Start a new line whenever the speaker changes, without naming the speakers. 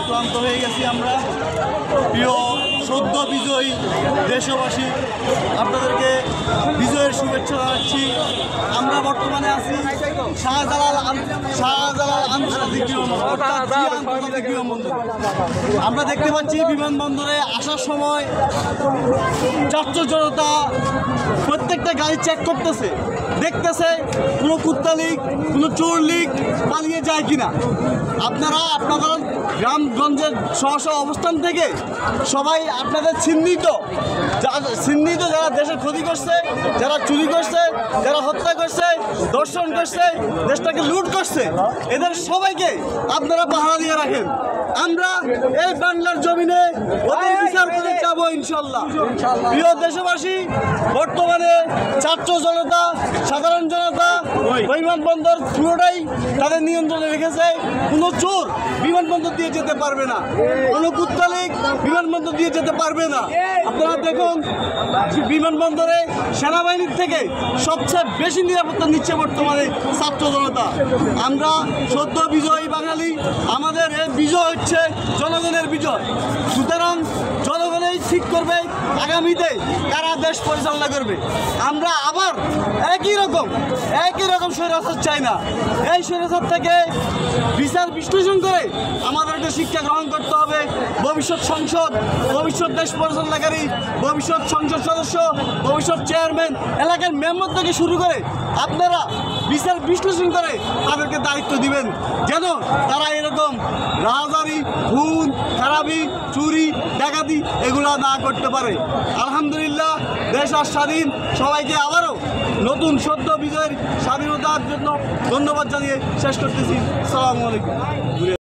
ক্লান্ত হয়ে গেছি আমরা। প্রিয় সদ্য বিজয়ী দেশবাসী, আপনাদেরকে বিজয়ের শুভেচ্ছা জানাচ্ছি। আমরা বর্তমানে আছি শাহজালাল আন্তর্জাতিক বিমানবন্দর। আমরা দেখতে পাচ্ছি বিমানবন্দরে আসার সময় ছাত্র জনতা প্রত্যেকটা গাড়ি চেক করতেছে, দেখতেছে কোনো কুত্তা লীগ, কোনো চোর লীগ পালিয়ে যায় কিনা। আপনারা আপনাদের গ্রামগঞ্জের স্ব অবস্থান থেকে সবাই আপনাদের চিহ্নিত যারা দেশের ক্ষতি করছে, যারা চুরি করছে, যারা হত্যা করছে, ধর্ষণ করছে, দেশটাকে লুট করছে, এদের সবাইকে আপনারা পাহারা দিয়ে রাখেন। আমরা এই বাংলার জমিনে ওদের বিচার করে যাবো ইনশাল্লাহ। প্রিয় দেশবাসী, বর্তমানে ছাত্র জনতা, সাধারণ জনতা বিমানবন্দর পুরোটাই তাদের নিয়ন্ত্রণে রেখেছে। কোনো চোর বিমানবন্দর দিয়ে যেতে পারবে না, কোনো কুত্তা লীগ বিমানবন্দর দিয়ে যেতে পারবে না। আপনারা দেখুন, বিমানবন্দরে সেনাবাহিনীর থেকে সবচেয়ে বেশি নিরাপত্তা নিচ্ছে বর্তমানে ছাত্র জনতা। আমরা সদ্য বিজয়ী বাঙালি, আমাদের এই বিজয় হচ্ছে জনগণের বিজয়। সুতরাং জনগণই ঠিক করবে আগামীতে কারা দেশ পরিচালনা করবে। আমরা আবার একই রকম স্বৈরাচার চাই না। এই স্বৈরাচার থেকে বিচার বিশ্লেষণ করে আমাদেরকে শিক্ষা গ্রহণ করতে হবে। ভবিষ্যৎ সংসদ, ভবিষ্যৎ দেশ পরিচালনাকারী, ভবিষ্যৎ সংসদ সদস্য, ভবিষ্যৎ চেয়ারম্যান, এলাকার মেম্বার থেকে শুরু করে আপনারা বিচার বিশ্লেষণ করে তাদেরকে দায়িত্ব দিবেন, যেন তারা এরকম রাহাজারি, খুন, খারাপি, চুরি, ডাকাতি এগুলো না করতে পারে। আলহামদুলিল্লাহ, দেশ আর স্বাধীন। সবাইকে আবারও নতুন সদ্য বিজয়ের স্বাধীনতার জন্য ধন্যবাদ জানিয়ে শেষ করতেছি। আসসালামু আলাইকুম।